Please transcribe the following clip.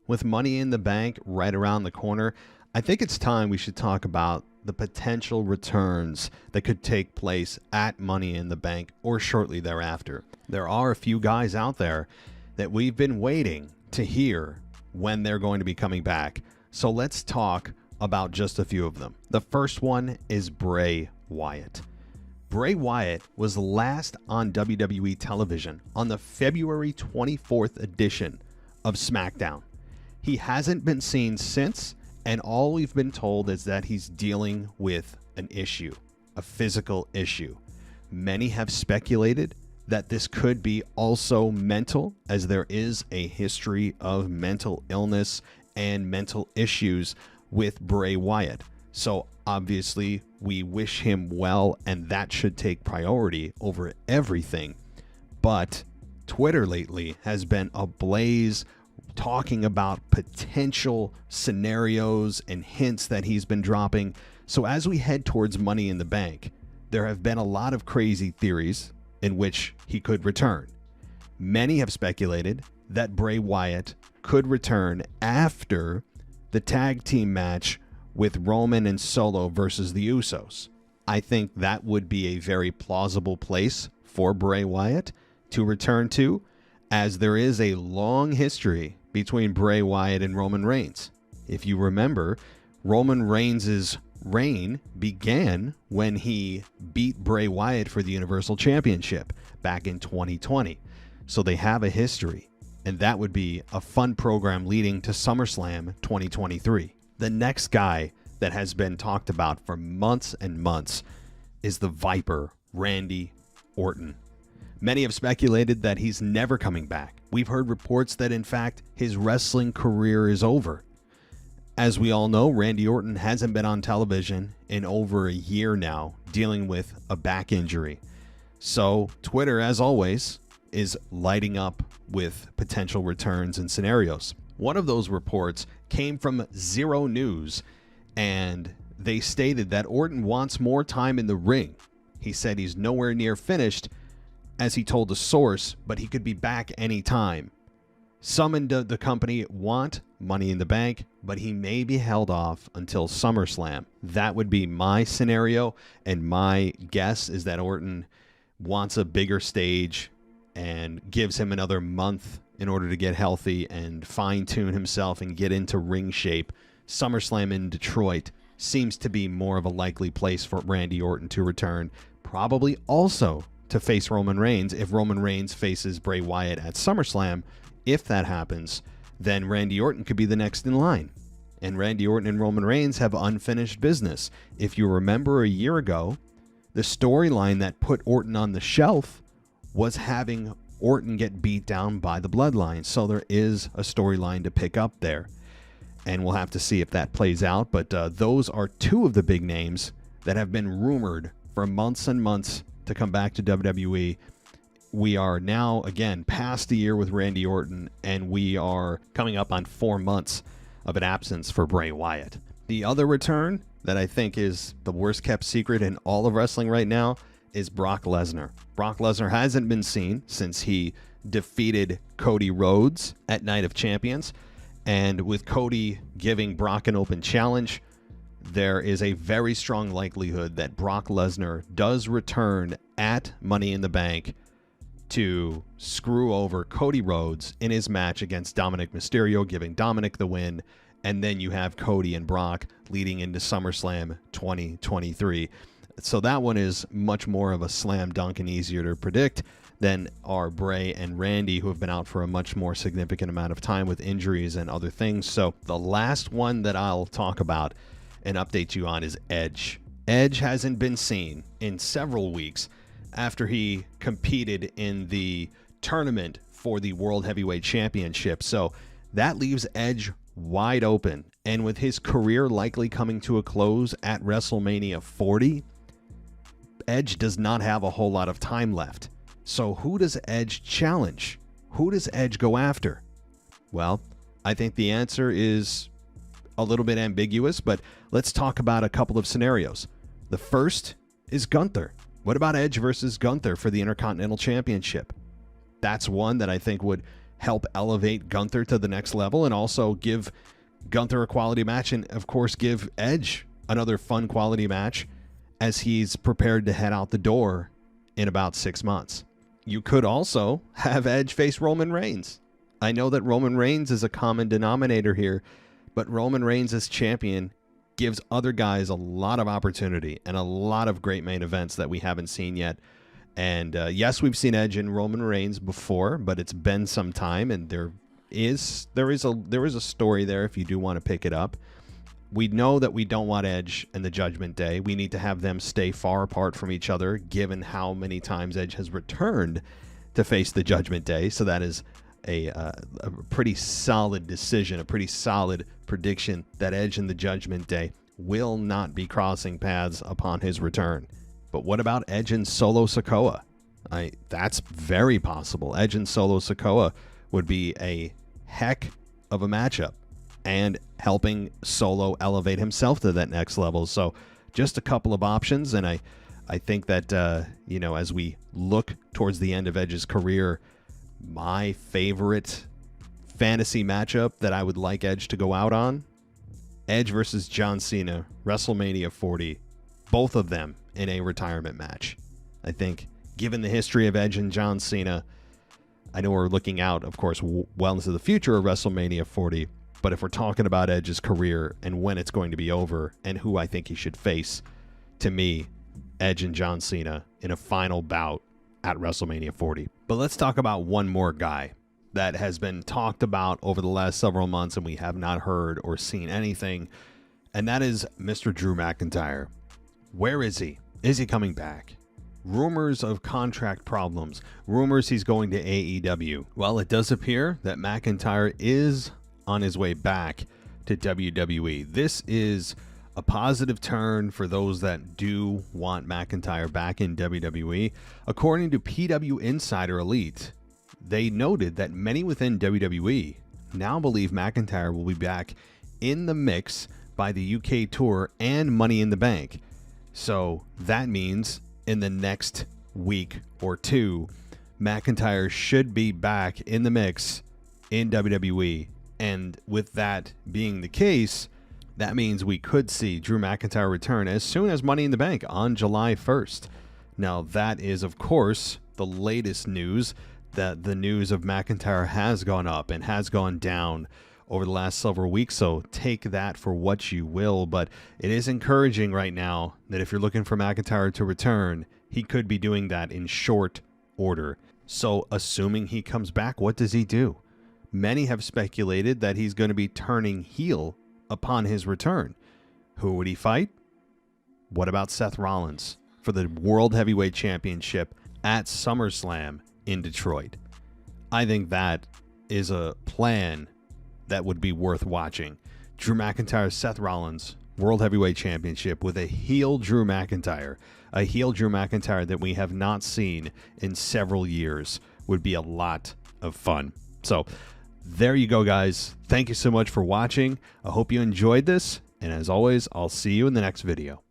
with Money in the Bank right around the corner, I think it's time we should talk about the potential returns that could take place at Money in the Bank or shortly thereafter. There are a few guys out there that we've been waiting to hear when they're going to be coming back. So let's talk about just a few of them. The first one is Bray Wyatt. Bray Wyatt was last on WWE television on the February 24th edition of SmackDown. He hasn't been seen since, and all we've been told is that he's dealing with an issue, a physical issue. Many have speculated that this could be also mental, as there is a history of mental illness and mental issues with Bray Wyatt. So obviously we wish him well, and that should take priority over everything. But Twitter lately has been ablaze talking about potential scenarios and hints that he's been dropping. So as we head towards Money in the Bank, there have been a lot of crazy theories in which he could return. Many have speculated that Bray Wyatt could return after the tag team match with Roman and Solo versus the Usos. I think that would be a very plausible place for Bray Wyatt to return to, as there is a long history between Bray Wyatt and Roman Reigns. If you remember, Roman Reigns' reign began when he beat Bray Wyatt for the Universal Championship back in 2020. So they have a history, and that would be a fun program leading to SummerSlam 2023. The next guy that has been talked about for months and months is the Viper, Randy Orton. Many have speculated that he's never coming back. We've heard reports that, in fact, his wrestling career is over. As we all know, Randy Orton hasn't been on television in over a year now, dealing with a back injury. So Twitter, as always, is lighting up with potential returns and scenarios. One of those reports came from Zero News, and they stated that Orton wants more time in the ring. He said he's nowhere near finished, as he told the source, but he could be back anytime. Some in the company want Money in the Bank, but he may be held off until SummerSlam. That would be my scenario, and my guess is that Orton wants a bigger stage and gives him another month in order to get healthy and fine-tune himself and get into ring shape. SummerSlam in Detroit seems to be more of a likely place for Randy Orton to return, probably also to face Roman Reigns. If Roman Reigns faces Bray Wyatt at SummerSlam, if that happens, then Randy Orton could be the next in line. And Randy Orton and Roman Reigns have unfinished business. If you remember a year ago, the storyline that put Orton on the shelf was having Orton get beat down by the Bloodline. So there is a storyline to pick up there. And we'll have to see if that plays out. But those are two of the big names that have been rumored for months and months to come back to WWE. We are now, again, past a year with Randy Orton, and we are coming up on 4 months of an absence for Bray Wyatt. The other return that I think is the worst kept secret in all of wrestling right now is Brock Lesnar. Brock Lesnar hasn't been seen since he defeated Cody Rhodes at Night of Champions. And with Cody giving Brock an open challenge, there is a very strong likelihood that Brock Lesnar does return at Money in the Bank to screw over Cody Rhodes in his match against Dominic Mysterio, giving Dominic the win. And then you have Cody and Brock leading into SummerSlam 2023. So that one is much more of a slam dunk and easier to predict than are Bray and Randy, who have been out for a much more significant amount of time with injuries and other things. So the last one that I'll talk about and update you on is Edge. Edge hasn't been seen in several weeks after he competed in the tournament for the World Heavyweight Championship. So that leaves Edge wide open. And with his career likely coming to a close at WrestleMania 40, Edge does not have a whole lot of time left. So who does Edge challenge? Who does Edge go after? Well, I think the answer is a little bit ambiguous, but let's talk about a couple of scenarios. The first is Gunther. What about Edge versus Gunther for the Intercontinental Championship? That's one that I think would help elevate Gunther to the next level and also give Gunther a quality match and, of course, give Edge another fun quality match as he's prepared to head out the door in about 6 months. You could also have Edge face Roman Reigns. I know that Roman Reigns is a common denominator here, but Roman Reigns as champion gives other guys a lot of opportunity and a lot of great main events that we haven't seen yet. And yes, we've seen Edge and Roman Reigns before, but it's been some time, and there is a story there if you do want to pick it up. We know that we don't want Edge and the Judgment Day. We need to have them stay far apart from each other, given how many times Edge has returned to face the Judgment Day. So that is a pretty solid decision, a pretty solid prediction that Edge and the Judgment Day will not be crossing paths upon his return. But what about Edge and Solo Sikoa? That's very possible. Edge and Solo Sikoa would be a heck of a matchup, and helping Solo elevate himself to that next level. So just a couple of options, and I think that, as we look towards the end of Edge's career, my favorite fantasy matchup that I would like Edge to go out on, Edge versus John Cena, WrestleMania 40, both of them in a retirement match. I think, given the history of Edge and John Cena, I know we're looking out, of course, well into the future of WrestleMania 40, but if we're talking about Edge's career and when it's going to be over and who I think he should face, to me, Edge and John Cena in a final bout at WrestleMania 40. But let's talk about one more guy that has been talked about over the last several months and we have not heard or seen anything, and that is Mr. Drew McIntyre. Where is he? Is he coming back? Rumors of contract problems. Rumors he's going to AEW. Well, it does appear that McIntyre is on his way back to WWE. This is a positive turn for those that do want McIntyre back in WWE. According to PW Insider Elite, they noted that many within WWE now believe McIntyre will be back in the mix by the UK tour and Money in the Bank. So that means in the next week or two, McIntyre should be back in the mix in WWE. And with that being the case, that means we could see Drew McIntyre return as soon as Money in the Bank on July 1st. Now, that is, of course, the latest news, that the news of McIntyre has gone up and has gone down over the last several weeks, so take that for what you will. But it is encouraging right now that if you're looking for McIntyre to return, he could be doing that in short order. So assuming he comes back, what does he do? Many have speculated that he's going to be turning heel upon his return. Who would he fight? What about Seth Rollins for the World Heavyweight Championship at SummerSlam in Detroit? I think that is a plan that would be worth watching. Drew McIntyre, Seth Rollins, World Heavyweight Championship with a heel Drew McIntyre. A heel Drew McIntyre that we have not seen in several years would be a lot of fun. So there you go, guys. Thank you so much for watching. I hope you enjoyed this. And as always, I'll see you in the next video.